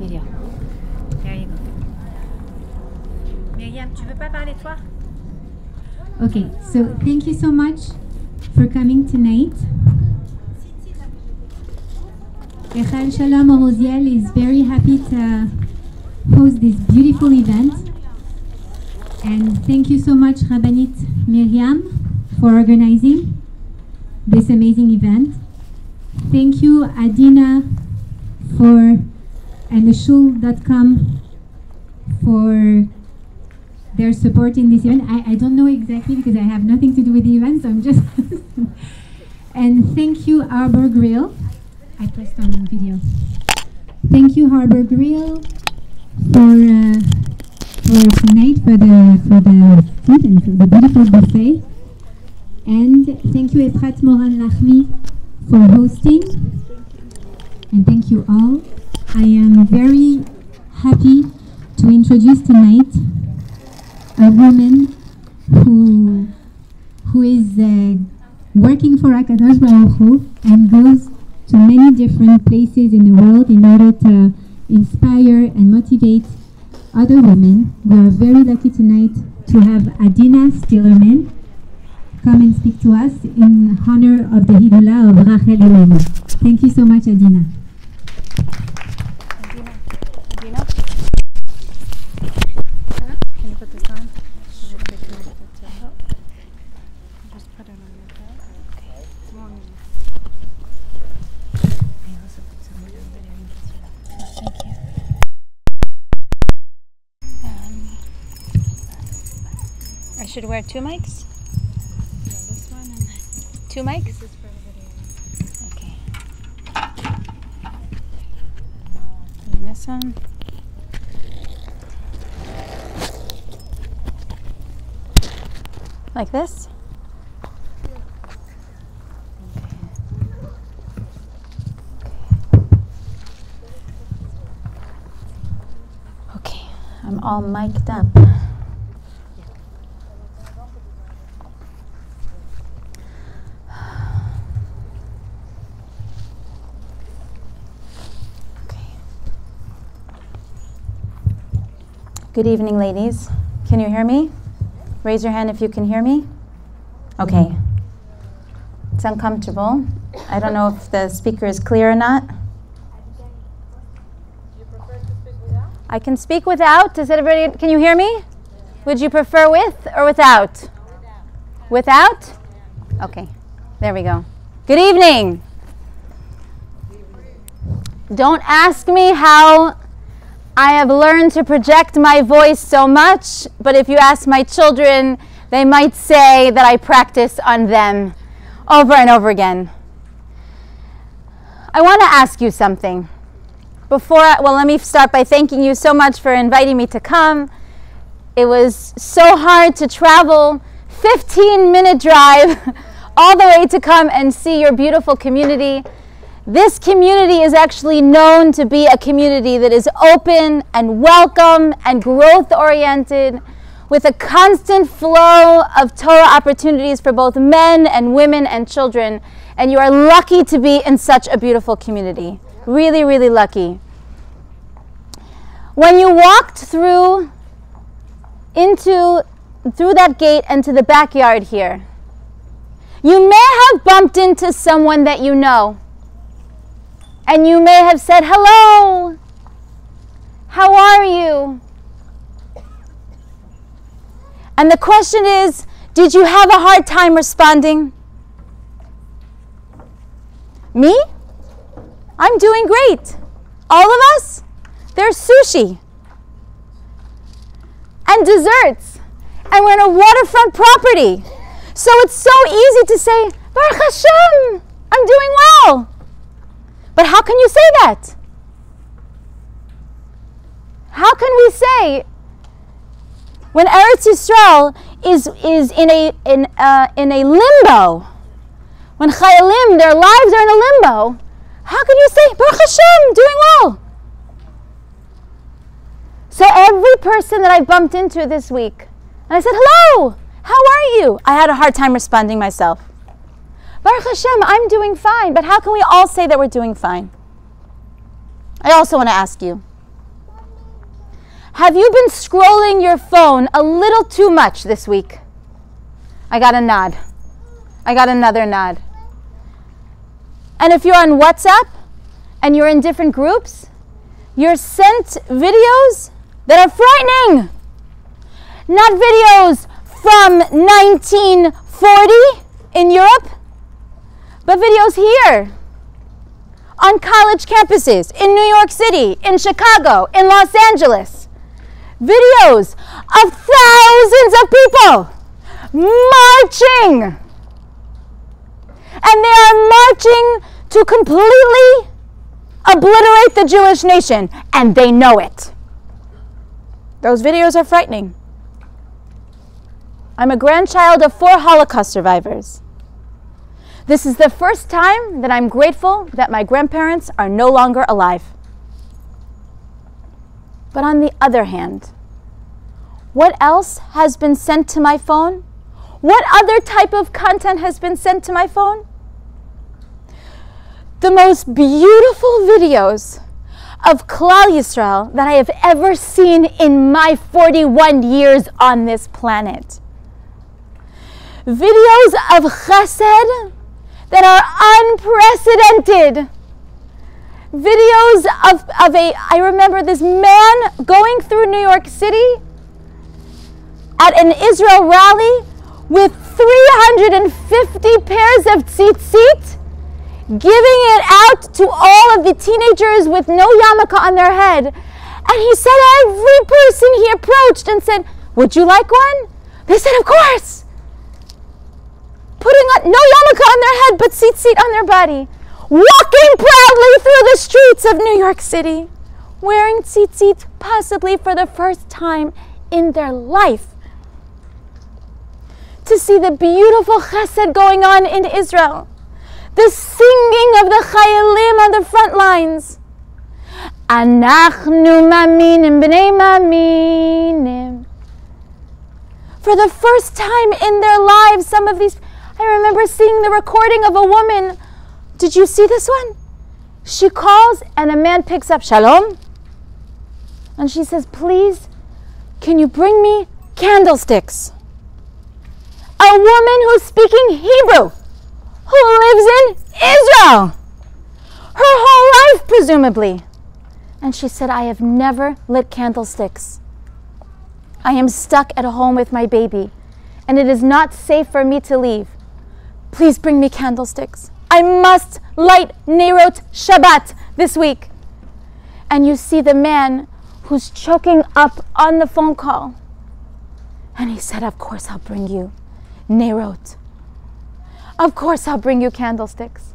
Myriam. There you go. Myriam, tu veux pas parler toi? Okay, so thank you so much for coming tonight. Echal Shalom Oroziel is very happy to host this beautiful event. And thank you so much, Rabbanit Myriam, for organizing this amazing event. Thank you, Adina, and theshul.com for their support in this event. I don't know exactly because I have nothing to do with the event, so I'm just... And thank you, Harbor Grill. I pressed on video. Thank you, Harbor Grill, for tonight, for the food and for the beautiful buffet. And thank you, Efrat Moran Lachmi, for hosting. And thank you all. I am very happy to introduce tonight a woman who is working for HaKadosh Baruch Hu and goes to many different places in the world in order to inspire and motivate other women. We are very lucky tonight to have Adina Stillerman come and speak to us in honor of the Hiddulah of Rachel Elenu. Thank you so much, Adina. Adina? Can you put this on? Just put it on your head. Okay. Come on. I also put some over there in case you want. Thank you. I should wear two mics? Yeah, this one and two mics? This is for everybody. Okay. And this one. Like this? Okay, I'm all mic'd up. Good evening, ladies. Can you hear me? Raise your hand if you can hear me. Okay. It's uncomfortable. I don't know if the speaker is clear or not. You prefer to speak without? I can speak without. Does everybody, can you hear me? Would you prefer with or without? Without? Okay. There we go. Good evening. Don't ask me how I have learned to project my voice so much, but if you ask my children, they might say that I practice on them over and over again. I want to ask you something. Let me start by thanking you so much for inviting me to come. It was so hard to travel 15-minute drive all the way to come and see your beautiful community. This community is actually known to be a community that is open and welcome and growth-oriented, with a constant flow of Torah opportunities for both men and women and children. And you are lucky to be in such a beautiful community. Really, really lucky. When you walked through that gate and to the backyard here, you may have bumped into someone that you know. And you may have said, hello, how are you? And the question is, did you have a hard time responding? Me? I'm doing great. All of us? There's sushi. And desserts. And we're in a waterfront property. So it's so easy to say, Baruch Hashem, I'm doing well. But how can you say that? How can we say when Eretz Yisrael is in a limbo, when Chayalim, their lives are in a limbo, how can you say Baruch Hashem, doing well? So every person that I bumped into this week, and I said, hello, how are you? I had a hard time responding myself. Baruch Hashem, I'm doing fine, but how can we all say that we're doing fine? I also want to ask you, Have you been scrolling your phone a little too much this week? I got a nod. I got another nod. And if you're on WhatsApp and you're in different groups, you're sent videos that are frightening. Not videos from 1940 in Europe, but videos here on college campuses in New York City, in Chicago, in Los Angeles. Videos of thousands of people marching. And they are marching to completely obliterate the Jewish nation, and they know it. Those videos are frightening. I'm a grandchild of 4 Holocaust survivors. This is the first time that I'm grateful that my grandparents are no longer alive. But on the other hand, what else has been sent to my phone? What other type of content has been sent to my phone? The most beautiful videos of Klal Yisrael that I have ever seen in my 41 years on this planet. Videos of chesed that are unprecedented. Videos I remember this man going through New York City at an Israel rally with 350 pairs of tzitzit, giving it out to all of the teenagers with no yarmulke on their head. And he said every person he approached and said, "Would you like one?" They said, "Of course." Putting on no yarmulke on their head, but tzitzit on their body. Walking proudly through the streets of New York City, wearing tzitzit possibly for the first time in their life. To see the beautiful chesed going on in Israel. The singing of the chayalim on the front lines. Anachnu maminim b'nei maminim. For the first time in their lives, some of these, I remember seeing the recording of a woman. Did you see this one? She calls and a man picks up, "Shalom." And she says, "Please, can you bring me candlesticks?" A woman who's speaking Hebrew, who lives in Israel, her whole life presumably. And she said, "I have never lit candlesticks. I am stuck at home with my baby, and it is not safe for me to leave. Please bring me candlesticks. I must light Nerot Shabbat this week." And you see the man who's choking up on the phone call. And he said, "Of course I'll bring you Nerot. Of course I'll bring you candlesticks."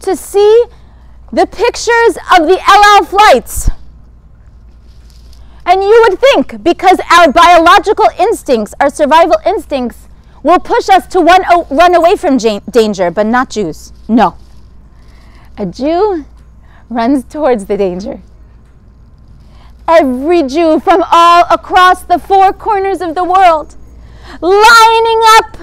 To see the pictures of the El Al flights. And you would think, because our biological instincts, our survival instincts, will push us to run away from danger, but not Jews. No. A Jew runs towards the danger. Every Jew from all across the 4 corners of the world, lining up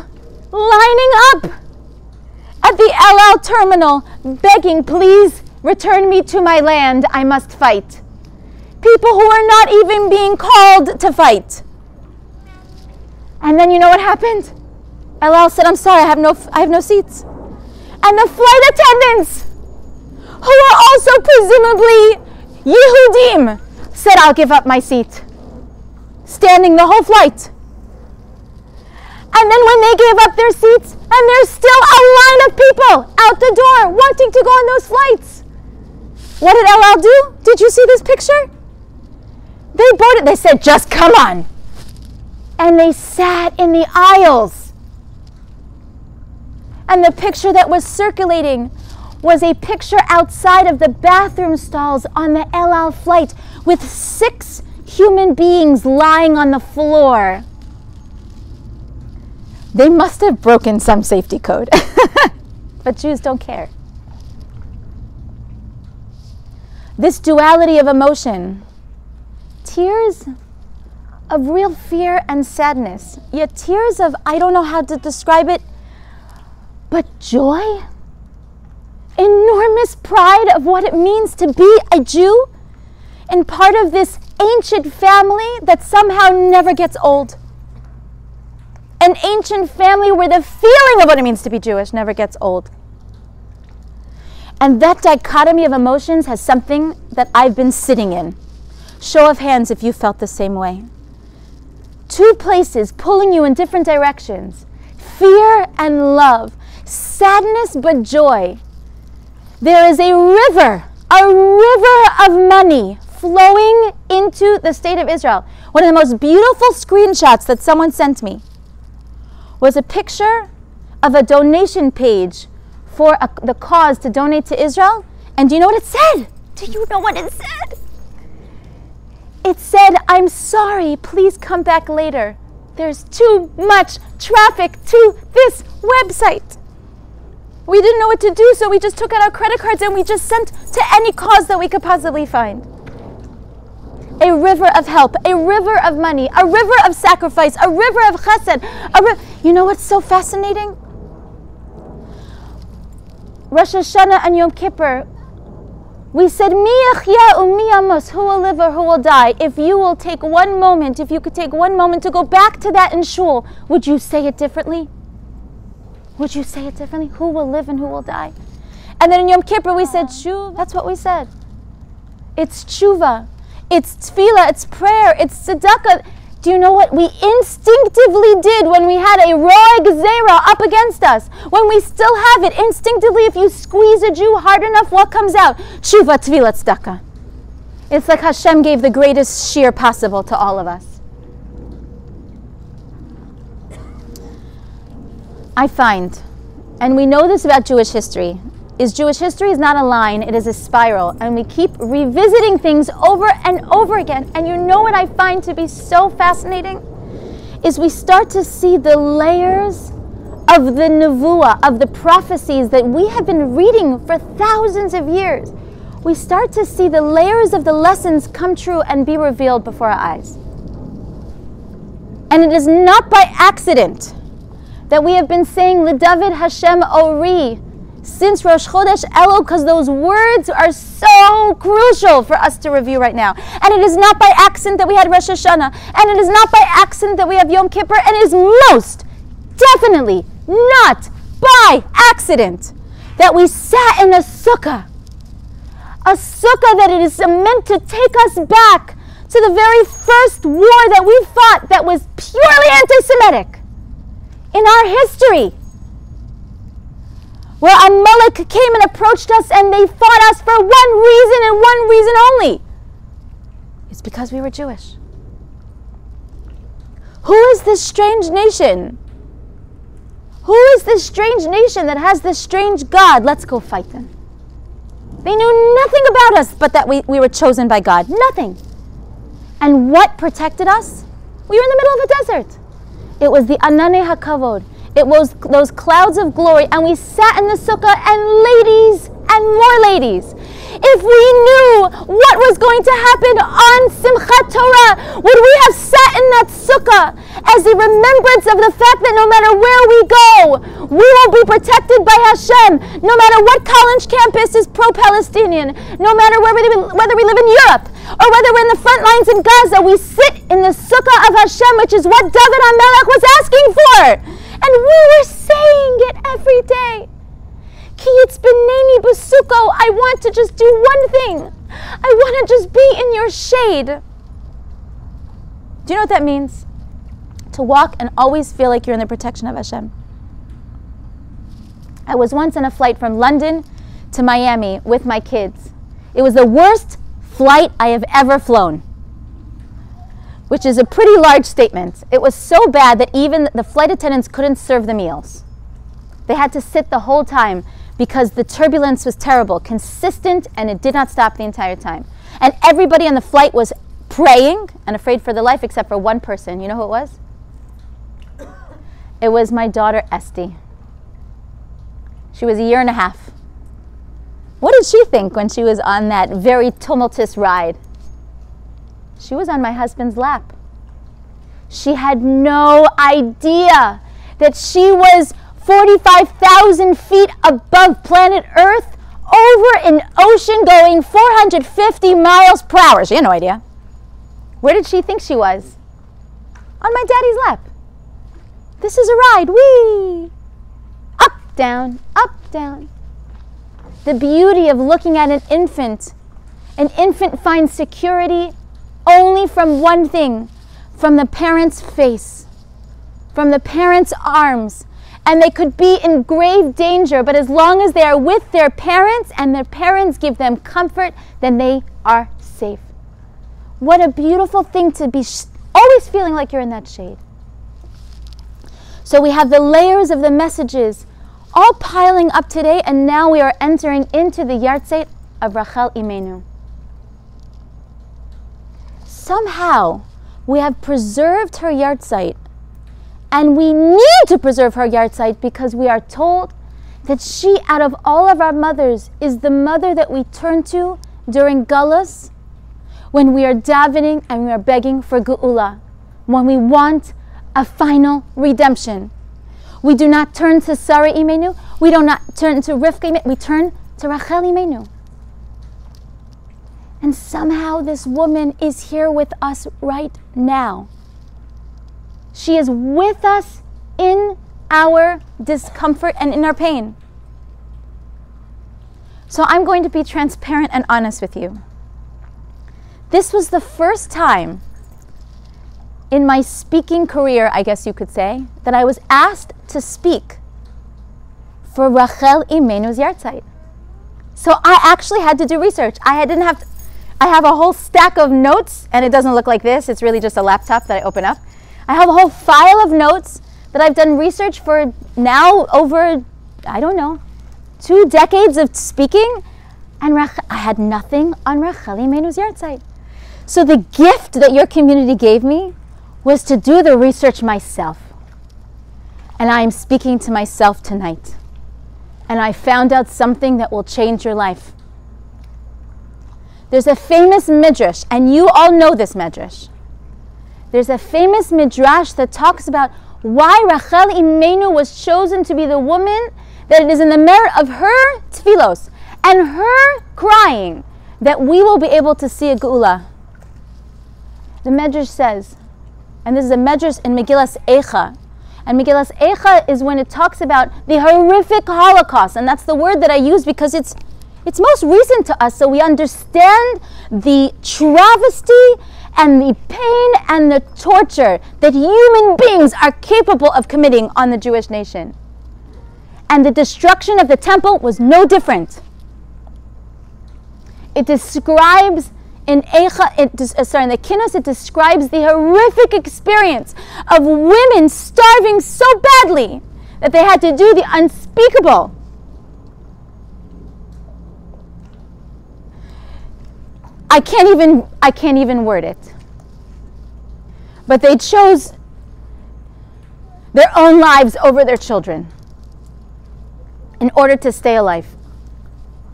at the El Al terminal, begging, "Please return me to my land, I must fight." People who are not even being called to fight. And then you know what happened? El Al said, "I'm sorry, I have no seats." And the flight attendants, who are also presumably Yehudim, said, "I'll give up my seat." Standing the whole flight. And then when they gave up their seats, and there's still a line of people out the door wanting to go on those flights. What did El Al do? Did you see this picture? They boarded, they said, "Just come on." And they sat in the aisles. And the picture that was circulating was a picture outside of the bathroom stalls on the El Al flight with 6 human beings lying on the floor. They must have broken some safety code. But Jews don't care. This duality of emotion, tears of real fear and sadness, yet tears of, I don't know how to describe it, but joy, enormous pride of what it means to be a Jew, and part of this ancient family that somehow never gets old. An ancient family where the feeling of what it means to be Jewish never gets old. And that dichotomy of emotions has something that I've been sitting in. Show of hands if you felt the same way. Two places pulling you in different directions. Fear and love. Sadness but joy. There is a river of money flowing into the state of Israel. One of the most beautiful screenshots that someone sent me was a picture of a donation page for the cause to donate to Israel. And do you know what it said? Do you know what it said? It said, "I'm sorry, please come back later. There's too much traffic to this website." We didn't know what to do, so we just took out our credit cards and we just sent to any cause that we could possibly find. A river of help, a river of money, a river of sacrifice, a river of chesed. You know what's so fascinating? Rosh Hashanah and Yom Kippur, we said, Mi yachya u'mi yamos, who will live or who will die? If you will take one moment, if you could take one moment to go back to that in shul, would you say it differently? Would you say it differently? Who will live and who will die? And then in Yom Kippur we said, tshuva. That's what we said. It's tshuva. It's tefillah. It's prayer. It's tzedakah. Do you know what we instinctively did when we had a roeg zera up against us? When we still have it, instinctively, if you squeeze a Jew hard enough, what comes out? Tshuva, tefillah, tzedakah. It's like Hashem gave the greatest shear possible to all of us. I find, and we know this about Jewish history, Jewish history is not a line, it is a spiral. And we keep revisiting things over and over again. And you know what I find to be so fascinating? Is we start to see the layers of the nevuah, of the prophecies that we have been reading for thousands of years. We start to see the layers of the lessons come true and be revealed before our eyes. And it is not by accident that we have been saying L'David Hashem Ori since Rosh Chodesh Elul, because those words are so crucial for us to review right now. And it is not by accident that we had Rosh Hashanah, and it is not by accident that we have Yom Kippur, and it is most definitely not by accident that we sat in a sukkah that it is meant to take us back to the very first war that we fought that was purely anti-Semitic in our history, where Amalek came and approached us and they fought us for one reason and one reason only. It's because we were Jewish. Who is this strange nation? Who is this strange nation that has this strange God? Let's go fight them. They knew nothing about us but that we were chosen by God. Nothing. And what protected us? We were in the middle of a desert. It was the Ananei HaKavod. It was those clouds of glory, and we sat in the sukkah, and ladies and more ladies. If we knew what was going to happen on Simchat Torah, would we have sat in that sukkah as a remembrance of the fact that no matter where we go, we will be protected by Hashem. No matter what college campus is pro-Palestinian, no matter whether we live in Europe or whether we're in the front lines in Gaza, we sit in the sukkah of Hashem, which is what David HaMelech was asking for. And we were saying it every day. Ki yitzbeneni b'suko. I want to just do one thing. I want to just be in your shade. Do you know what that means? To walk and always feel like you're in the protection of Hashem. I was once on a flight from London to Miami with my kids. It was the worst flight I have ever flown, which is a pretty large statement. It was so bad that even the flight attendants couldn't serve the meals. They had to sit the whole time because the turbulence was terrible, consistent, and it did not stop the entire time. And everybody on the flight was praying and afraid for their life except for one person. You know who it was? It was my daughter, Esty. She was 1.5 years. What did she think when she was on that very tumultuous ride? She was on my husband's lap. She had no idea that she was 45,000 feet above planet Earth over an ocean going 450 miles per hour. She had no idea. Where did she think she was? On my daddy's lap. This is a ride. Whee! Up, down, up, down. The beauty of looking at an infant. An infant finds security only from one thing, from the parent's face, from the parent's arms. And they could be in grave danger, but as long as they are with their parents and their parents give them comfort, then they are safe. What a beautiful thing to be always feeling like you're in that shade. So we have the layers of the messages all piling up today, and now we are entering into the Yahrzeit of Rachel Imenu. Somehow we have preserved her Yahrzeit, and we need to preserve her Yahrzeit because we are told that she, out of all of our mothers, is the mother that we turn to during Galus, when we are davening and we are begging for Geula, when we want a final redemption. We do not turn to Sarah Imenu, we do not turn to Rivka Imenu, we turn to Rachel Imenu. And somehow this woman is here with us right now. She is with us in our discomfort and in our pain. So I'm going to be transparent and honest with you. This was the first time in my speaking career, I guess you could say, that I was asked to speak for Rachel Imenu's Yahrzeit. So I actually had to do research. I have a whole stack of notes, and it doesn't look like this. It's really just a laptop that I open up. I have a whole file of notes that I've done research for now over, 2 decades of speaking, and I had nothing on Rachel Imenu's Yahrzeit. So the gift that your community gave me was to do the research myself. And I am speaking to myself tonight. And I found out something that will change your life. There's a famous midrash, and you all know this midrash. There's a famous midrash that talks about why Rachel Imenu was chosen to be the woman that it is in the merit of her tefillos and her crying that we will be able to see a geula. The midrash says, and this is a midrash in Megillas Eicha, and Megillas Eicha is when it talks about the horrific Holocaust, and that's the word that I use because it's most recent to us, so we understand the travesty and the pain and the torture that human beings are capable of committing on the Jewish nation. And the destruction of the temple was no different. It describes in Eicha, in the Kinnos, it describes the horrific experience of women starving so badly that they had to do the unspeakable. I can't even word it. But they chose their own lives over their children in order to stay alive.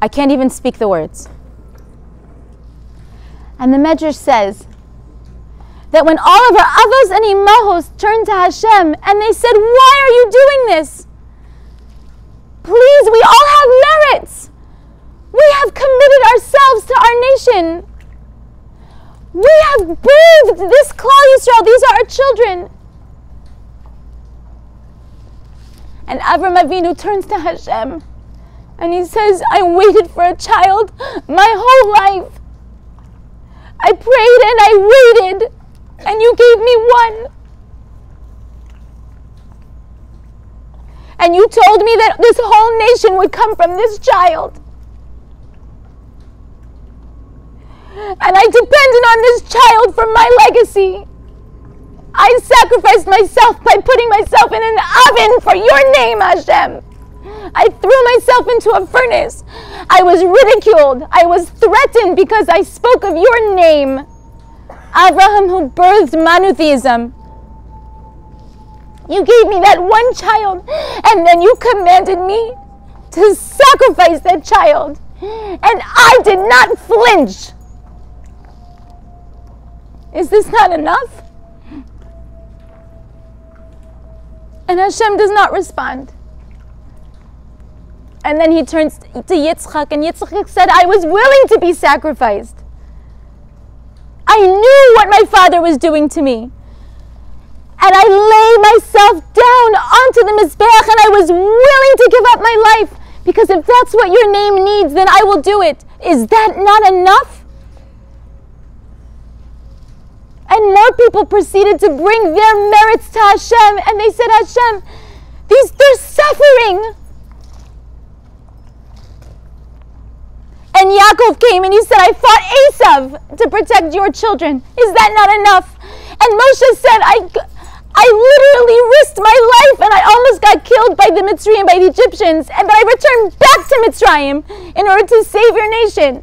I can't even speak the words. And the Medrash says that when all of our avos and imahos turned to Hashem and they said, "Why are you doing this? Please, we all have merits. We have committed ourselves to our nation. We have birthed this Klal Yisrael. These are our children." And Avram Avinu turns to Hashem and he says, "I waited for a child my whole life. I prayed and I waited, and you gave me one. And you told me that this whole nation would come from this child. And I depended on this child for my legacy. I sacrificed myself by putting myself in an oven for your name, Hashem. I threw myself into a furnace. I was ridiculed. I was threatened because I spoke of your name. Abraham, who birthed monotheism. You gave me that one child, and then you commanded me to sacrifice that child. And I did not flinch. Is this not enough?" And Hashem does not respond. And then he turns to Yitzchak, and Yitzchak said, I was willing to be sacrificed. I knew what my father was doing to me. And I lay myself down onto the Mizbeach, and I was willing to give up my life, because if that's what your name needs, then I will do it. Is that not enough? And more people proceeded to bring their merits to Hashem, and they said, Hashem, they're suffering. And Yaakov came and he said, I fought Esav to protect your children. Is that not enough? And Moshe said, I literally risked my life, and I almost got killed by the Mitzrayim, by the Egyptians, and then I returned back to Mitzrayim in order to save your nation.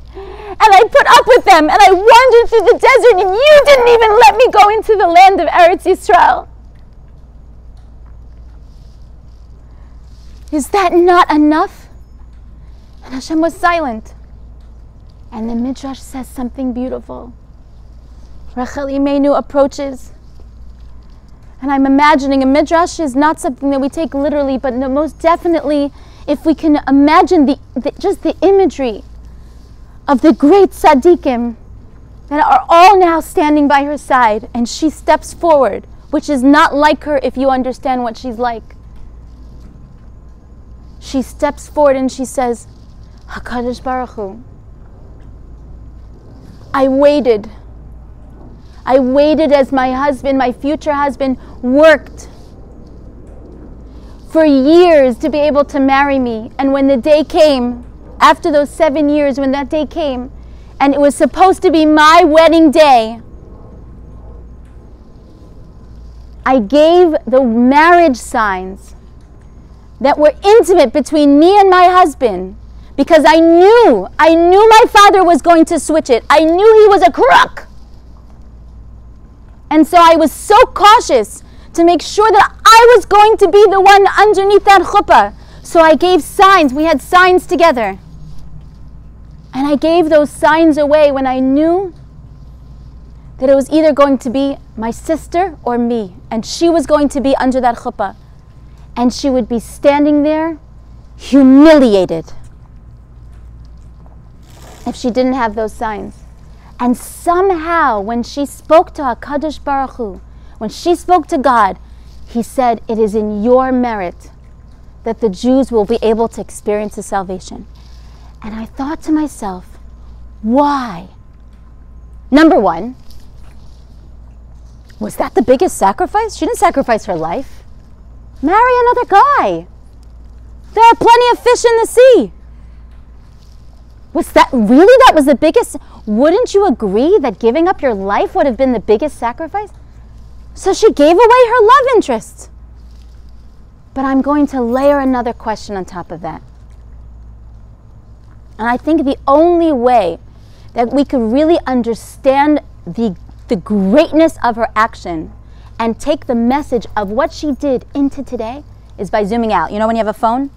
And I put up with them, and I wandered through the desert, and you didn't even let me go into the land of Eretz Yisrael. Is that not enough? And Hashem was silent. And the Midrash says something beautiful. Rachel Imenu approaches. And I'm imagining, a Midrash is not something that we take literally, but no, most definitely, if we can imagine just the imagery of the great tzaddikim that are all now standing by her side, and she steps forward, which is not like her if you understand what she's like. She steps forward and she says, HaKadosh Baruch Hu, I waited as my husband, my future husband, worked for years to be able to marry me. And when the day came, after those 7 years, when that day came, and it was supposed to be my wedding day, I gave the marriage signs that were intimate between me and my husband, because I knew my father was going to switch it. I knew he was a crook. And so I was so cautious to make sure that I was going to be the one underneath that chuppah. So I gave signs. We had signs together. And I gave those signs away when I knew that it was either going to be my sister or me. And she was going to be under that chuppah. And she would be standing there, humiliated, if she didn't have those signs. And somehow, when she spoke to HaKadosh Baruch Hu, when she spoke to God, he said, it is in your merit that the Jews will be able to experience the salvation. And I thought to myself, why? Number one, was that the biggest sacrifice? She didn't sacrifice her life. Marry another guy. There are plenty of fish in the sea. Was that the biggest? Wouldn't you agree that giving up your life would have been the biggest sacrifice? So she gave away her love interest. But I'm going to layer another question on top of that. And I think the only way that we could really understand the greatness of her action and take the message of what she did into today is by zooming out. You know when you have a phone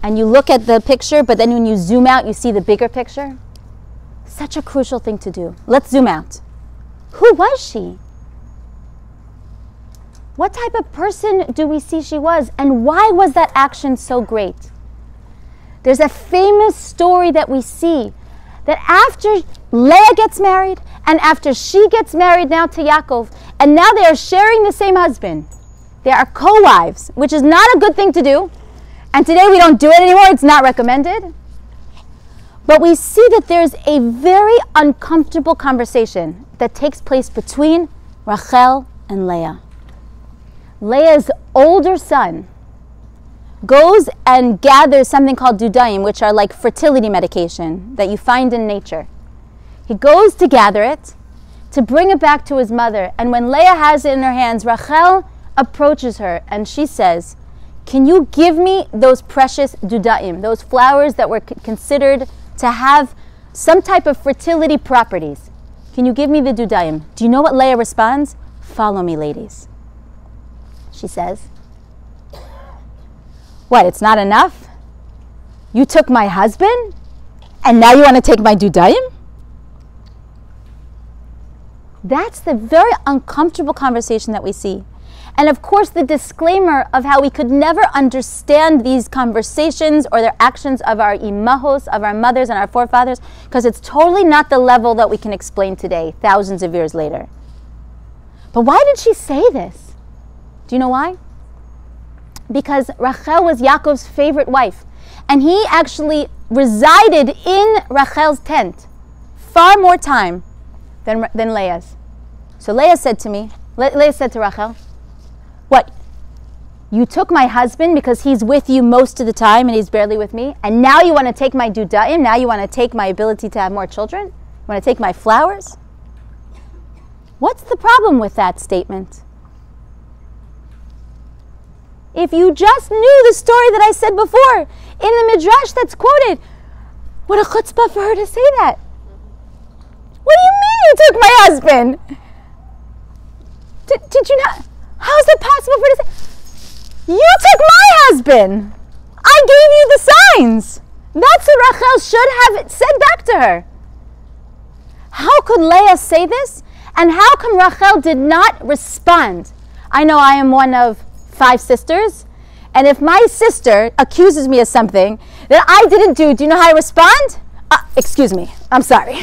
and you look at the picture, but then when you zoom out, you see the bigger picture? Such a crucial thing to do. Let's zoom out. Who was she? What type of person do we see she was? And why was that action so great? There's a famous story that we see that after Leah gets married and after she gets married now to Yaakov, and now they are sharing the same husband. They are co-wives, which is not a good thing to do. And today we don't do it anymore. It's not recommended. But we see that there's a very uncomfortable conversation that takes place between Rachel and Leah. Leah's older son goes and gathers something called dudaim, which are like fertility medication that you find in nature. He goes to gather it, to bring it back to his mother. And when Leah has it in her hands, Rachel approaches her and she says, can you give me those precious dudaim, those flowers that were considered to have some type of fertility properties? Can you give me the dudaim? Do you know what Leah responds? Follow me, ladies. She says, what, it's not enough? You took my husband and now you want to take my dudaim? That's the very uncomfortable conversation that we see. And of course, the disclaimer of how we could never understand these conversations or their actions of our imahos, of our mothers and our forefathers, because it's totally not the level that we can explain today, thousands of years later. But why did she say this? Do you know why? Because Rachel was Yaakov's favorite wife. And he actually resided in Rachel's tent far more time than Leah's. So Leah said to me, Leah said to Rachel, what? You took my husband because he's with you most of the time and he's barely with me, and now you want to take my dudaim? Now you want to take my ability to have more children? You want to take my flowers? What's the problem with that statement? If you just knew the story that I said before, in the Midrash that's quoted, what a chutzpah for her to say that. What do you mean you took my husband? Did you not? How is it possible for her to say, you took my husband. I gave you the signs. That's what Rachel should have said back to her. How could Leah say this? And how come Rachel did not respond? I know I am one of 5 sisters, and if my sister accuses me of something that I didn't do you know how to respond? Excuse me, I'm sorry.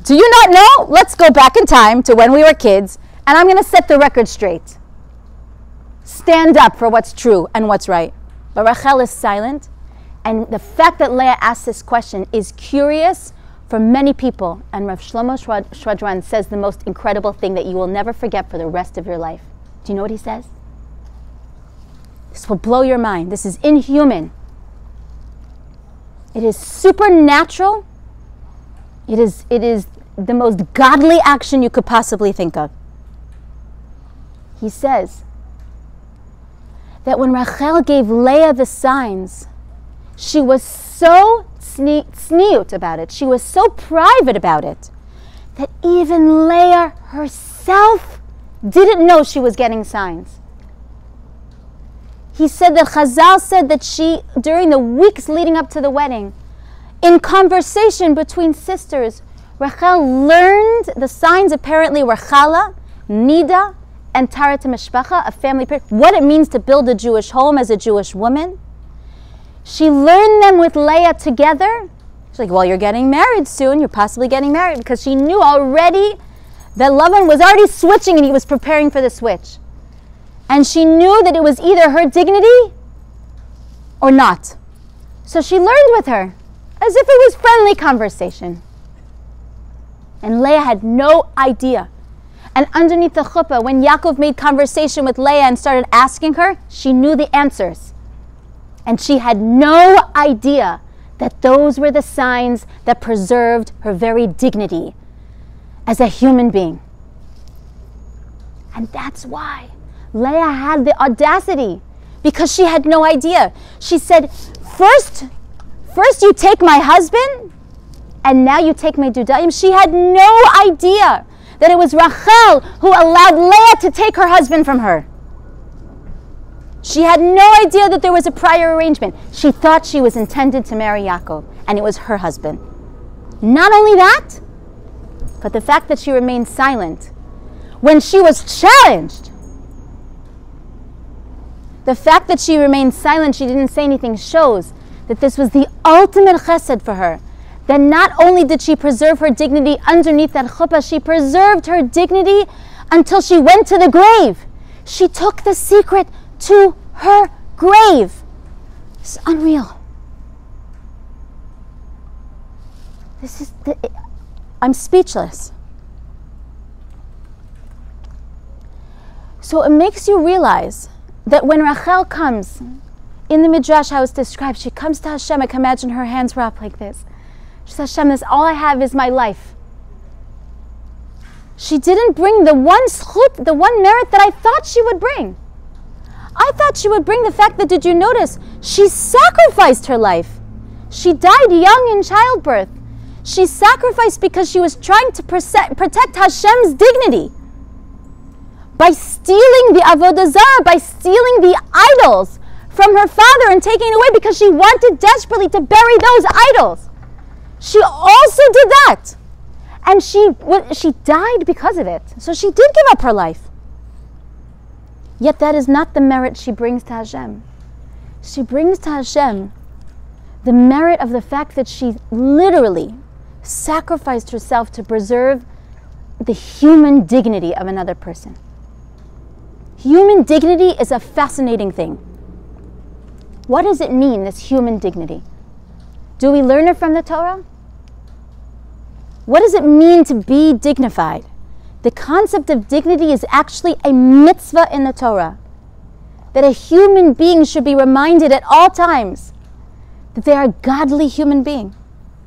Do you not know? Let's go back in time to when we were kids, and I'm going to set the record straight. Stand up for what's true and what's right. But Rachel is silent, and the fact that Leah asked this question is curious for many people, and Rav Shlomo Shvadran says the most incredible thing that you will never forget for the rest of your life. Do you know what he says? This will blow your mind. This is inhuman. It is supernatural. It is the most godly action you could possibly think of. He says that when Rachel gave Leah the signs, she was so tzniut about it, she was so private about it, that even Leah herself didn't know she was getting signs. He said that Chazal said that she, during the weeks leading up to the wedding, in conversation between sisters, Rachel learned the signs apparently were Chala, Nida, and Tarat Mishpacha, a family prayer, what it means to build a Jewish home as a Jewish woman. She learned them with Leah together. She's like, well, you're getting married soon. You're possibly getting married, because she knew already that Lavan was already switching and he was preparing for the switch. And she knew that it was either her dignity or not. So she learned with her as if it was friendly conversation. And Leah had no idea. And underneath the chuppah, when Yaakov made conversation with Leah and started asking her, she knew the answers. And she had no idea that those were the signs that preserved her very dignity as a human being. And that's why Leah had the audacity, because she had no idea. She said, first you take my husband, and now you take my dudaim. She had no idea that it was Rachel who allowed Leah to take her husband from her. She had no idea that there was a prior arrangement. She thought she was intended to marry Yaakov, and it was her husband. Not only that, but the fact that she remained silent when she was challenged. The fact that she remained silent, she didn't say anything, shows that this was the ultimate chesed for her. That not only did she preserve her dignity underneath that chuppah, she preserved her dignity until she went to the grave. She took the secret to her grave. It's unreal. I'm speechless. So it makes you realize that when Rachel comes, in the Midrash how it's described, she comes to Hashem. I can imagine her hands were up like this. She says, Hashem, this all I have is my life. She didn't bring the one zchut, the one merit that I thought she would bring. I thought she would bring the fact that, did you notice, she sacrificed her life. She died young in childbirth. She sacrificed because she was trying to protect Hashem's dignity. By stealing the avodah zarah, by stealing the idols from her father and taking it away because she wanted desperately to bury those idols. She also did that. And she died because of it. So she did give up her life. Yet that is not the merit she brings to Hashem. She brings to Hashem the merit of the fact that she literally sacrificed herself to preserve the human dignity of another person. Human dignity is a fascinating thing. What does it mean, this human dignity? Do we learn it from the Torah? What does it mean to be dignified? The concept of dignity is actually a mitzvah in the Torah. That a human being should be reminded at all times that they are a godly human being.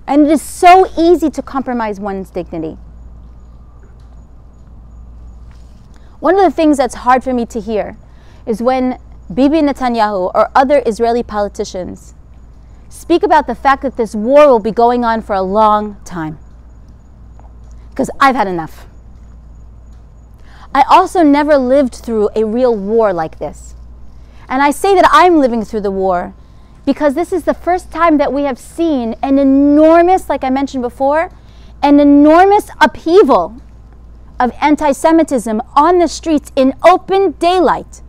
And it is so easy to compromise one's dignity. One of the things that's hard for me to hear is when Bibi Netanyahu or other Israeli politicians speak about the fact that this war will be going on for a long time. Because I've had enough. I also never lived through a real war like this. And I say that I'm living through the war because this is the first time that we have seen an enormous, like I mentioned before, an enormous upheaval of anti-Semitism on the streets in open daylight.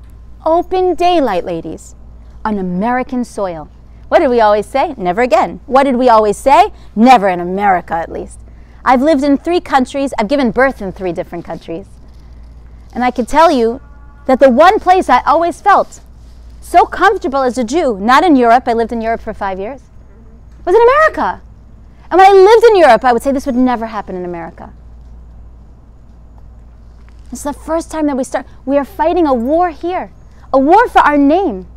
Open daylight, ladies, on American soil. What did we always say? Never again. What did we always say? Never in America, at least. I've lived in 3 countries. I've given birth in 3 different countries. And I can tell you that the one place I always felt so comfortable as a Jew, not in Europe, I lived in Europe for 5 years, was in America. And when I lived in Europe, I would say this would never happen in America. It's the first time that we are fighting a war here, a war for our name.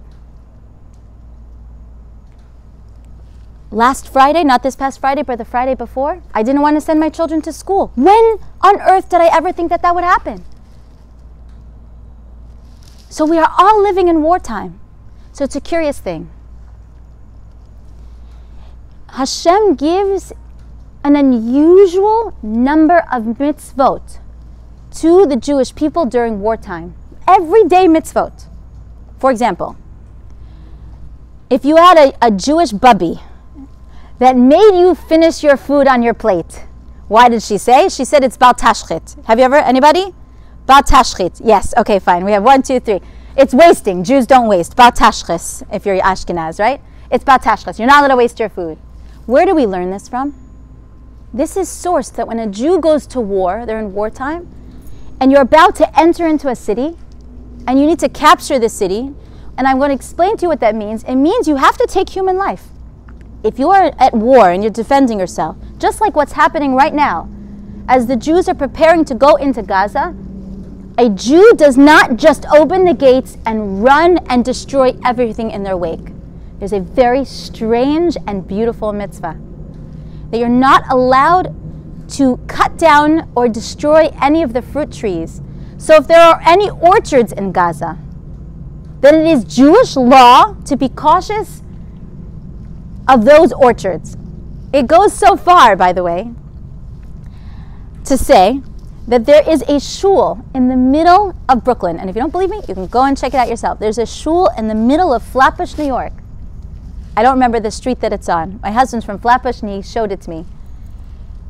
Last Friday, not this past Friday, but the Friday before, I didn't want to send my children to school. When on earth did I ever think that that would happen? So we are all living in wartime. So it's a curious thing. Hashem gives an unusual number of mitzvot to the Jewish people during wartime. Everyday mitzvot. For example, if you had a Jewish bubby that made you finish your food on your plate, why did she say? She said it's Bal Tashchit. Have you ever, anybody? Bal Tashchit. Yes, okay, fine. We have 1, 2, 3. It's wasting. Jews don't waste. Bal Tashchis, if you're Ashkenaz, right? It's Bal Tashchis. You're not allowed to waste your food. Where do we learn this from? This is sourced that when a Jew goes to war, they're in wartime, and you're about to enter into a city, and you need to capture the city, and I'm going to explain to you what that means. It means you have to take human life. If you are at war and you're defending yourself, just like what's happening right now, as the Jews are preparing to go into Gaza, a Jew does not just open the gates and run and destroy everything in their wake. There's a very strange and beautiful mitzvah that you're not allowed to cut down or destroy any of the fruit trees. So if there are any orchards in Gaza, then it is Jewish law to be cautious of those orchards. It goes so far, by the way, to say that there is a shul in the middle of Brooklyn. And if you don't believe me, you can go and check it out yourself. There's a shul in the middle of Flatbush, New York. I don't remember the street that it's on. My husband's from Flatbush and he showed it to me.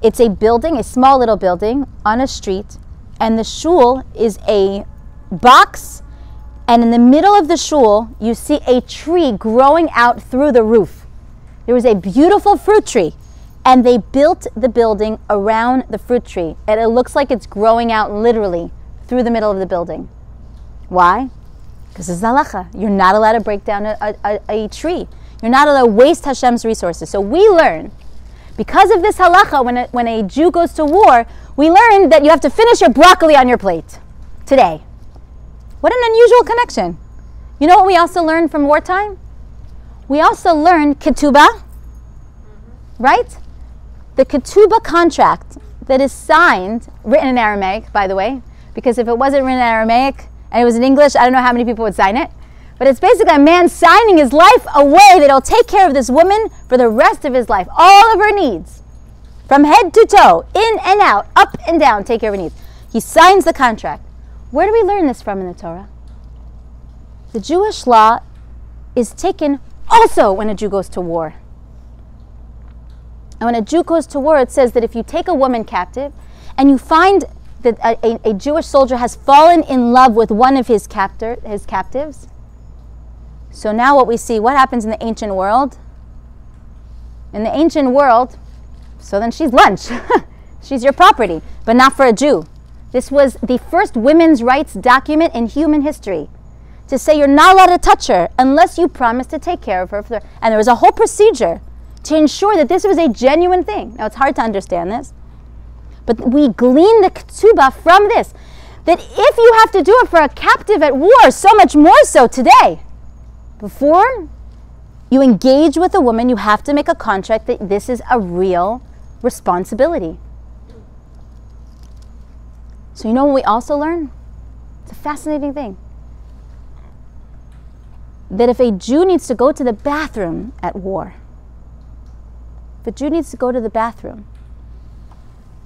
It's a building, a small little building on a street, and the shul is a box, and in the middle of the shul, you see a tree growing out through the roof. There was a beautiful fruit tree, and they built the building around the fruit tree, and it looks like it's growing out literally through the middle of the building. Why? Because it's halacha. You're not allowed to break down a tree. You're not allowed to waste Hashem's resources. So we learn, because of this halacha, when a Jew goes to war, we learn that you have to finish your broccoli on your plate today. What an unusual connection. You know what we also learn from wartime? We also learn ketubah, right? The ketubah contract that is signed, written in Aramaic, by the way, because if it wasn't written in Aramaic and it was in English, I don't know how many people would sign it. But it's basically a man signing his life away that he'll take care of this woman for the rest of his life. All of her needs. From head to toe, in and out, up and down, take care of her needs. He signs the contract. Where do we learn this from in the Torah? The Jewish law is taken also when a Jew goes to war. And when a Jew goes to war, it says that if you take a woman captive and you find that a Jewish soldier has fallen in love with one of his captives. So now what we see, what happens in the ancient world? In the ancient world, so then she's lunch. She's your property, but not for a Jew. This was the first women's rights document in human history, to say you're not allowed to touch her unless you promise to take care of her. And there was a whole procedure to ensure that this was a genuine thing. Now, it's hard to understand this, but we glean the ketubah from this, that if you have to do it for a captive at war, so much more so today. Before you engage with a woman, you have to make a contract that this is a real responsibility. So you know what we also learn? It's a fascinating thing. That if a Jew needs to go to the bathroom at war, if a Jew needs to go to the bathroom,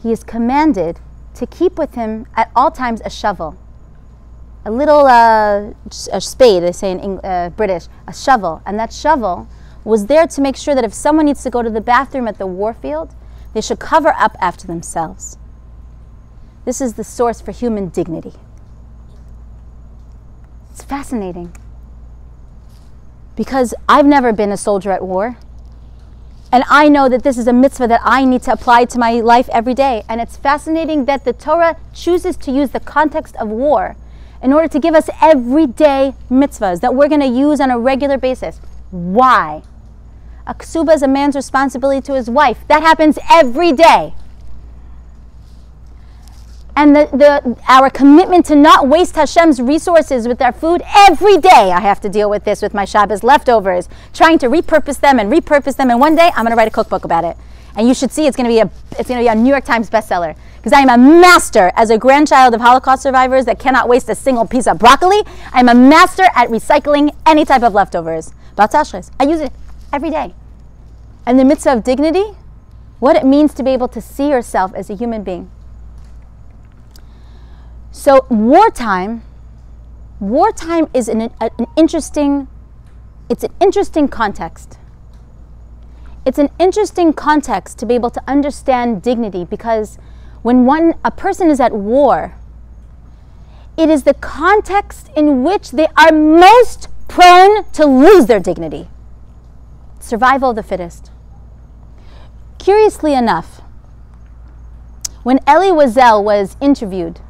he is commanded to keep with him at all times a shovel. A little a spade, they say in British, a shovel. And that shovel was there to make sure that if someone needs to go to the bathroom at the war field, they should cover up after themselves. This is the source for human dignity. It's fascinating. Because I've never been a soldier at war. And I know that this is a mitzvah that I need to apply to my life every day. And it's fascinating that the Torah chooses to use the context of war in order to give us everyday mitzvahs that we're going to use on a regular basis. Why? A ksuba is a man's responsibility to his wife. That happens every day. And our commitment to not waste Hashem's resources with our food, every day I have to deal with this with my Shabbos leftovers, trying to repurpose them, and one day I'm going to write a cookbook about it. And you should see it's going to be a New York Times bestseller, because I am a master, as a grandchild of Holocaust survivors that cannot waste a single piece of broccoli. I'm a master at recycling any type of leftovers. Batzashres. I use it every day. And the mitzvah of dignity, what it means to be able to see yourself as a human being. So wartime is an interesting context. It's an interesting context to be able to understand dignity, because when a person is at war, it is the context in which they are most prone to lose their dignity. Survival of the fittest. Curiously enough, when Elie Wiesel was interviewed,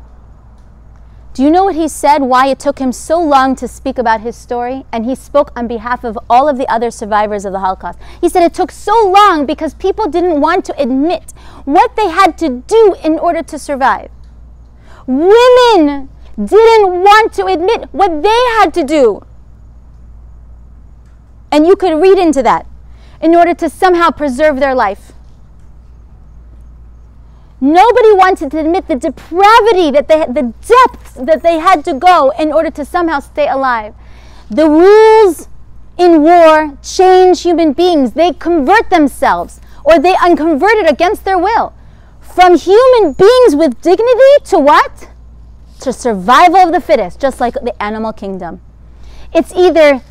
do you know what he said, why it took him so long to speak about his story? And he spoke on behalf of all of the other survivors of the Holocaust. He said it took so long because people didn't want to admit what they had to do in order to survive. Women didn't want to admit what they had to do. And you could read into that in order to somehow preserve their life. Nobody wanted to admit the depravity, the depths that they had to go in order to somehow stay alive. The rules in war change human beings. They convert themselves, or they unconverted against their will. From human beings with dignity to what? To survival of the fittest, just like the animal kingdom. It's either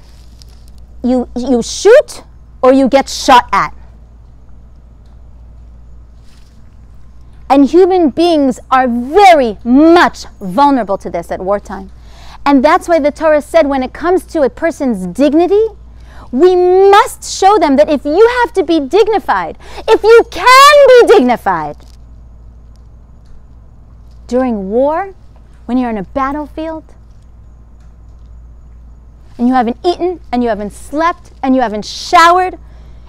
you shoot or you get shot at. And human beings are very much vulnerable to this at wartime. And that's why the Torah said when it comes to a person's dignity, we must show them that if you have to be dignified, if you can be dignified during war, when you're in a battlefield, and you haven't eaten, and you haven't slept, and you haven't showered,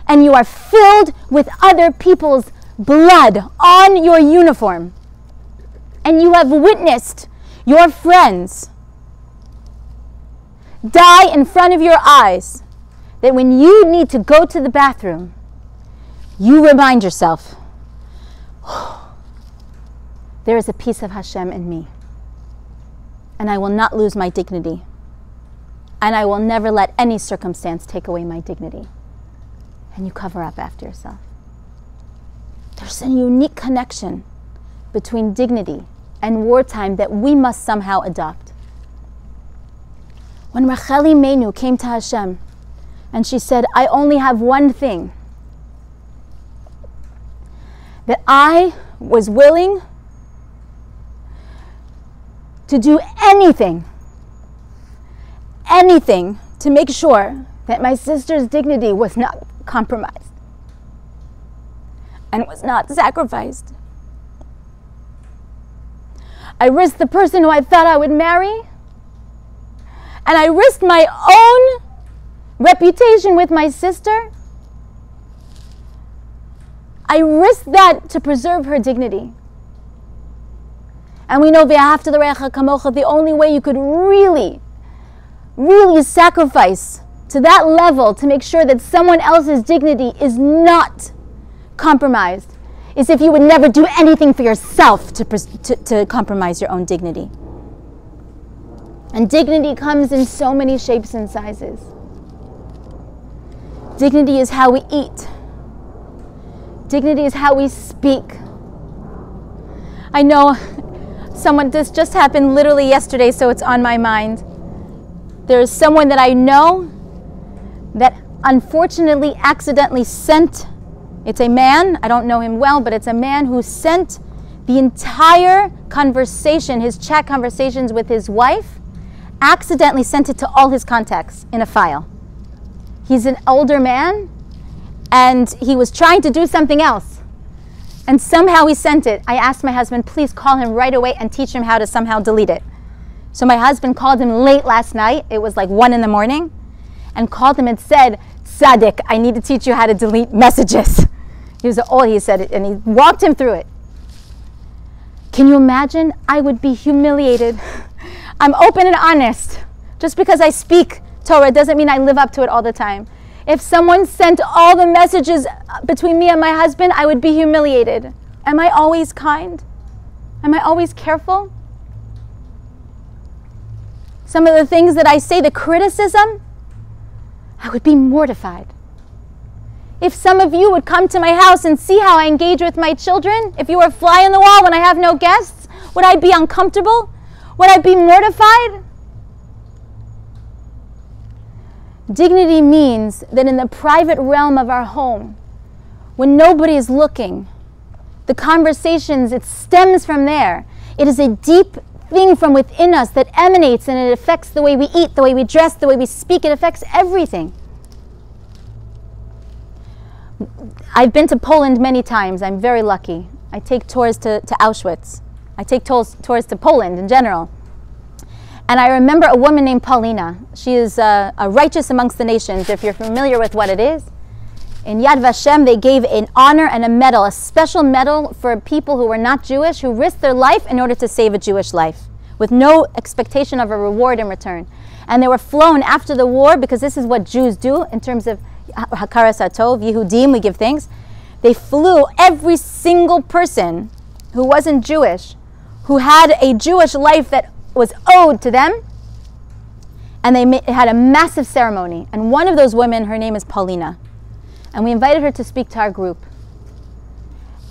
and you are filled with other people's blood on your uniform, and you have witnessed your friends die in front of your eyes, that when you need to go to the bathroom, you remind yourself, oh, there is a piece of Hashem in me, and I will not lose my dignity, and I will never let any circumstance take away my dignity. And you cover up after yourself. There's a unique connection between dignity and wartime that we must somehow adopt. When Rachel Imeinu came to Hashem and she said, I only have one thing, that I was willing to do anything to make sure that my sister's dignity was not compromised and was not sacrificed. I risked the person who I thought I would marry, and I risked my own reputation with my sister. I risked that to preserve her dignity. And we know v'ahavta l'reacha kamocha, the only way you could really sacrifice to that level to make sure that someone else's dignity is not compromised is if you would never do anything for yourself to compromise your own dignity. And dignity comes in so many shapes and sizes. Dignity is how we eat. Dignity is how we speak. I know this just happened literally yesterday, so it's on my mind. There's someone that I know that unfortunately accidentally sent, it's a man, I don't know him well, but it's a man who sent the entire conversation, his chat conversations with his wife, accidentally sent it to all his contacts in a file. He's an older man, and he was trying to do something else. And somehow he sent it. I asked my husband, please call him right away and teach him how to somehow delete it. So my husband called him late last night. It was like 1 a.m. and called him and said, Tzaddik, I need to teach you how to delete messages. He said it, and he walked him through it. Can you imagine? I would be humiliated. I'm open and honest. Just because I speak Torah doesn't mean I live up to it all the time. If someone sent all the messages between me and my husband, I would be humiliated. Am I always kind? Am I always careful? Some of the things that I say, the criticism, I would be mortified. If some of you would come to my house and see how I engage with my children, if you were a fly on the wall when I have no guests, would I be uncomfortable? Would I be mortified? Dignity means that in the private realm of our home, when nobody is looking, the conversations, it stems from there. It is a deep thing from within us that emanates, and it affects the way we eat, the way we dress, the way we speak. It affects everything. I've been to Poland many times. I'm very lucky. I take tours to Auschwitz. I take tours to Poland in general. And I remember a woman named Paulina. She is a righteous amongst the nations, if you're familiar with what it is. In Yad Vashem, they gave an honor and a medal, a special medal for people who were not Jewish, who risked their life in order to save a Jewish life, with no expectation of a reward in return. And they were flown after the war, because this is what Jews do in terms of Hakaras HaTov, Yehudim, we give thanks. They flew every single person who wasn't Jewish, who had a Jewish life that was owed to them, and they had a massive ceremony. And one of those women, her name is Paulina, and we invited her to speak to our group.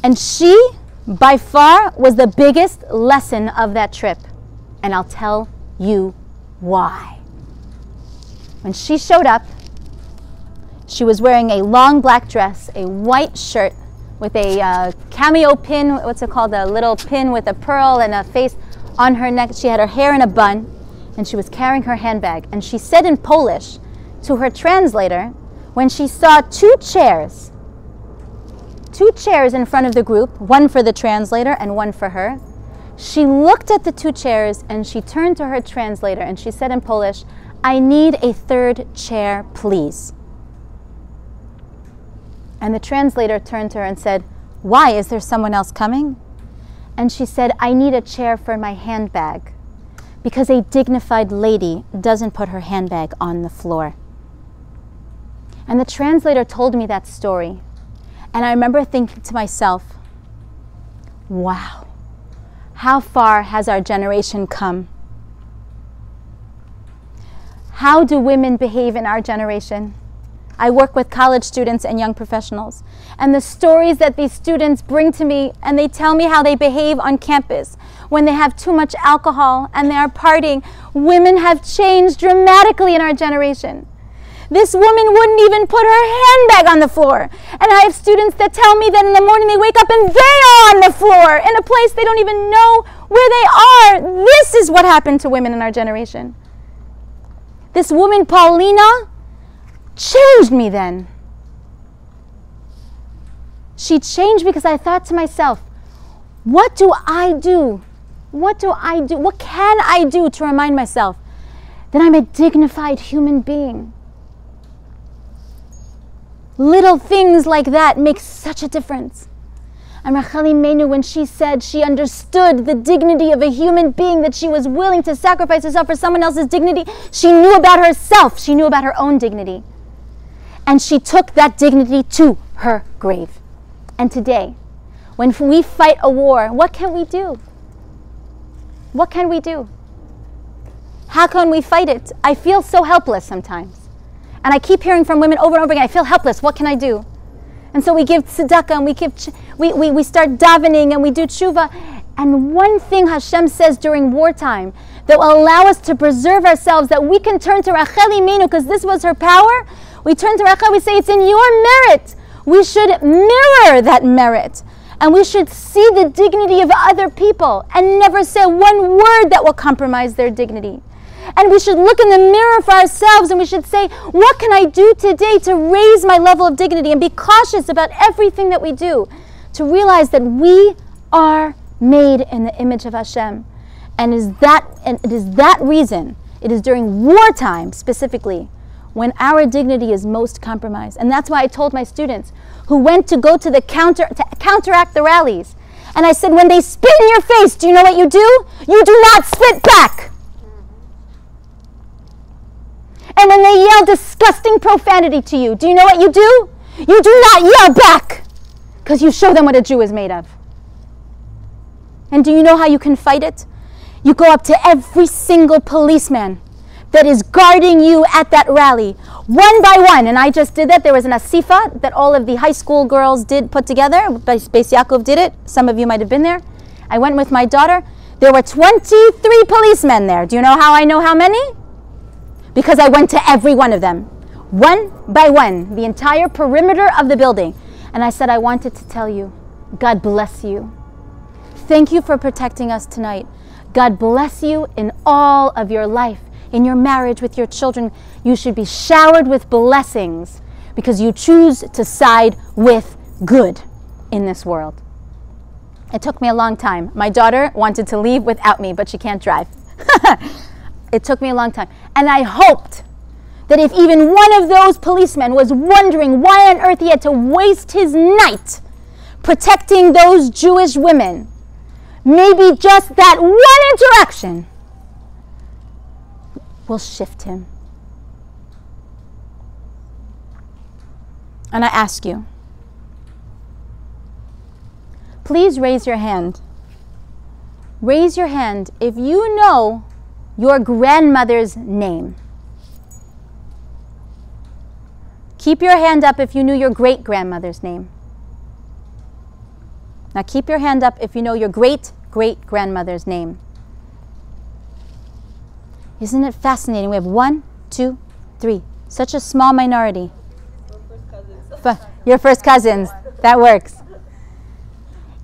And she, by far, was the biggest lesson of that trip, and I'll tell you why. When she showed up, she was wearing a long black dress, a white shirt with a cameo pin, what's it called, a little pin with a pearl and a face on her neck. She had her hair in a bun, and she was carrying her handbag. And she said in Polish to her translator, when she saw two chairs in front of the group, one for the translator and one for her, she looked at the two chairs and she turned to her translator and she said in Polish, I need a third chair, please. And the translator turned to her and said, why? Is there someone else coming? And she said, I need a chair for my handbag, because a dignified lady doesn't put her handbag on the floor. And the translator told me that story. And I remember thinking to myself, wow, how far has our generation come? How do women behave in our generation? I work with college students and young professionals, and the stories that these students bring to me, and they tell me how they behave on campus when they have too much alcohol and they are partying. Women have changed dramatically in our generation. This woman wouldn't even put her handbag on the floor. And I have students that tell me that in the morning they wake up and they are on the floor in a place they don't even know where they are. This is what happened to women in our generation. This woman, Paulina, changed me then. She changed because I thought to myself, what do I do? What do I do? What can I do to remind myself that I'm a dignified human being? Little things like that make such a difference. And Rachel Imenu, when she said she understood the dignity of a human being, that she was willing to sacrifice herself for someone else's dignity, she knew about herself. She knew about her own dignity. And she took that dignity to her grave. And today, when we fight a war, what can we do? What can we do? How can we fight it? I feel so helpless sometimes. And I keep hearing from women over and over again, I feel helpless, what can I do? And so we give tzedakah, and we start davening, and we do tshuva. And one thing Hashem says during wartime that will allow us to preserve ourselves, that we can turn to Rachel Imenu, because this was her power. We turn to Rachel, we say, it's in your merit. We should mirror that merit. And we should see the dignity of other people and never say one word that will compromise their dignity. And we should look in the mirror for ourselves, and we should say, what can I do today to raise my level of dignity, and be cautious about everything that we do, to realize that we are made in the image of Hashem. And it is that reason, it is during wartime specifically, when our dignity is most compromised. And that's why I told my students who went to go to counteract the rallies, and I said, when they spit in your face, do you know what you do? You do not spit back. And when they yell disgusting profanity to you, do you know what you do? You do not yell back, because you show them what a Jew is made of. And do you know how you can fight it? You go up to every single policeman that is guarding you at that rally, one by one. And I just did that. There was an asifa that all of the high school girls did put together. Beis Yaakov did it. Some of you might have been there. I went with my daughter. There were 23 policemen there. Do you know how I know how many? Because I went to every one of them, one by one, the entire perimeter of the building. And I said, I wanted to tell you, God bless you. Thank you for protecting us tonight. God bless you in all of your life, in your marriage, with your children. You should be showered with blessings because you choose to side with good in this world. It took me a long time. My daughter wanted to leave without me, but she can't drive. It took me a long time. And I hoped that if even one of those policemen was wondering why on earth he had to waste his night protecting those Jewish women, maybe just that one interaction will shift him. And I ask you, please raise your hand. Raise your hand if you know your grandmother's name. Keep your hand up if you knew your great-grandmother's name. Now keep your hand up if you know your great-great-grandmother's name. Isn't it fascinating? We have 1, 2, 3. Such a small minority. Your first cousins. That works.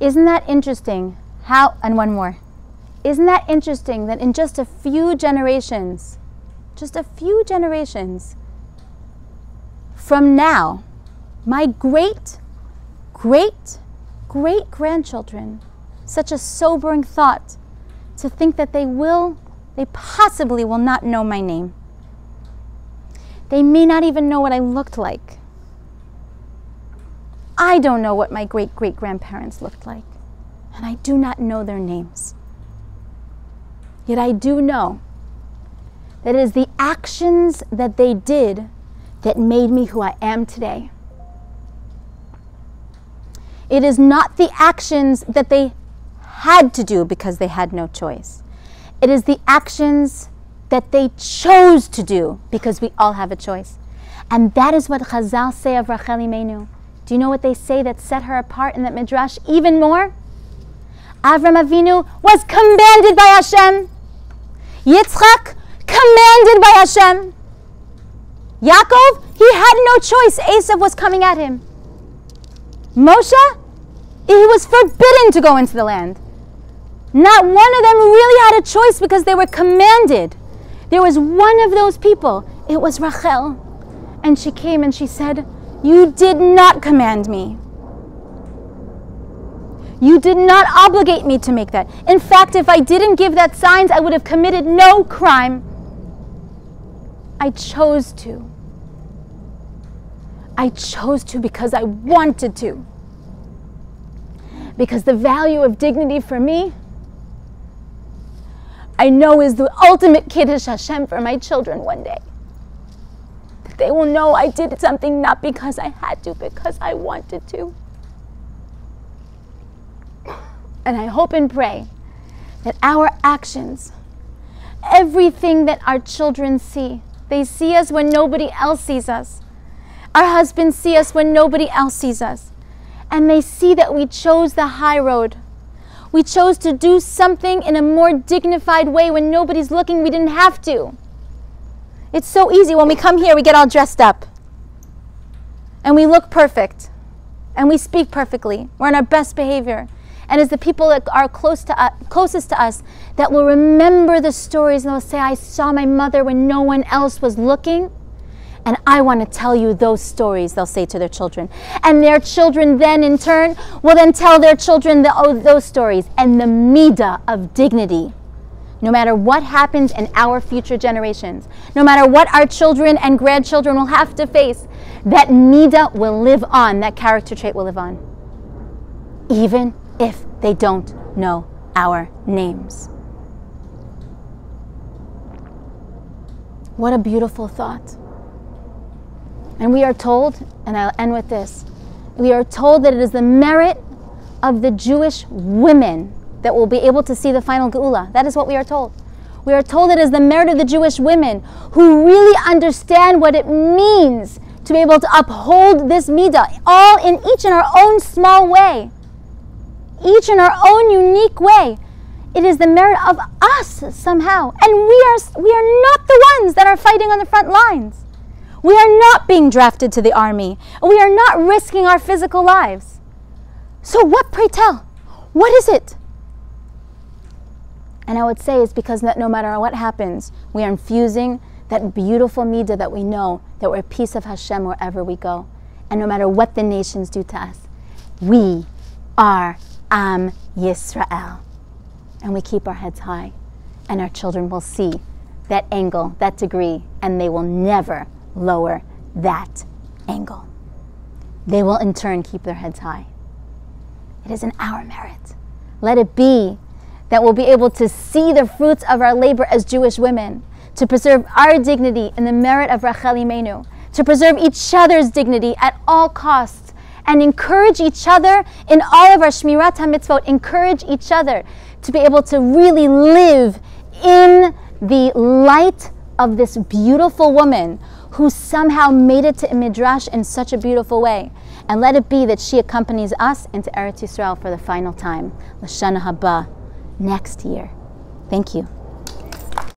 Isn't that interesting? And one more. Isn't that interesting that in just a few generations from now, my great-great-great-grandchildren, such a sobering thought to think that they possibly will not know my name. They may not even know what I looked like. I don't know what my great-great-grandparents looked like, and I do not know their names. Yet I do know that it is the actions that they did that made me who I am today. It is not the actions that they had to do because they had no choice. It is the actions that they chose to do because we all have a choice. And that is what Chazal say of Rachel Imenu. Do you know what they say that set her apart in that midrash even more? Avram Avinu was commanded by Hashem. Yitzchak, commanded by Hashem. Yaakov, he had no choice. Esav was coming at him. Moshe, he was forbidden to go into the land. Not one of them really had a choice because they were commanded. There was one of those people. It was Rachel. And she came and she said, you did not command me. You did not obligate me to make that. In fact, if I didn't give that signs, I would have committed no crime. I chose to. I chose to because I wanted to. Because the value of dignity for me, I know is the ultimate Kiddush Hashem for my children one day. That they will know I did something not because I had to, because I wanted to. And I hope and pray that our actions, everything that our children see, they see us when nobody else sees us. Our husbands see us when nobody else sees us. And they see that we chose the high road. We chose to do something in a more dignified way when nobody's looking. We didn't have to. It's so easy. When we come here, we get all dressed up. And we look perfect. And we speak perfectly. We're in our best behavior. And it's the people that are closest to us that will remember the stories and they'll say, I saw my mother when no one else was looking. And I want to tell you those stories, they'll say to their children. And their children then, in turn, will then tell their children those stories. And the midah of dignity, no matter what happens in our future generations, no matter what our children and grandchildren will have to face, that midah will live on, that character trait will live on. Even if they don't know our names. What a beautiful thought. And we are told, and I'll end with this, we are told that it is the merit of the Jewish women that will be able to see the final Geula. That is what we are told. We are told it is the merit of the Jewish women who really understand what it means to be able to uphold this midah, all in each in our own small way. Each in our own unique way. It is the merit of us somehow. And we are not the ones that are fighting on the front lines. We are not being drafted to the army. We are not risking our physical lives. So what, pray tell? What is it? And I would say it's because no matter what happens, we are infusing that beautiful midah that we know, that we're a piece of Hashem wherever we go. And no matter what the nations do to us, we are Am Yisrael. And we keep our heads high. And our children will see that angle, that degree, and they will never lower that angle. They will in turn keep their heads high. It is in our merit. Let it be that we'll be able to see the fruits of our labor as Jewish women, to preserve our dignity in the merit of Rachel Imenu, to preserve each other's dignity at all costs, and encourage each other in all of our Shmirat HaMitzvot, encourage each other to be able to really live in the light of this beautiful woman who somehow made it to Midrash in such a beautiful way. And let it be that she accompanies us into Eretz Yisrael for the final time, Lashana Haba, next year. Thank you.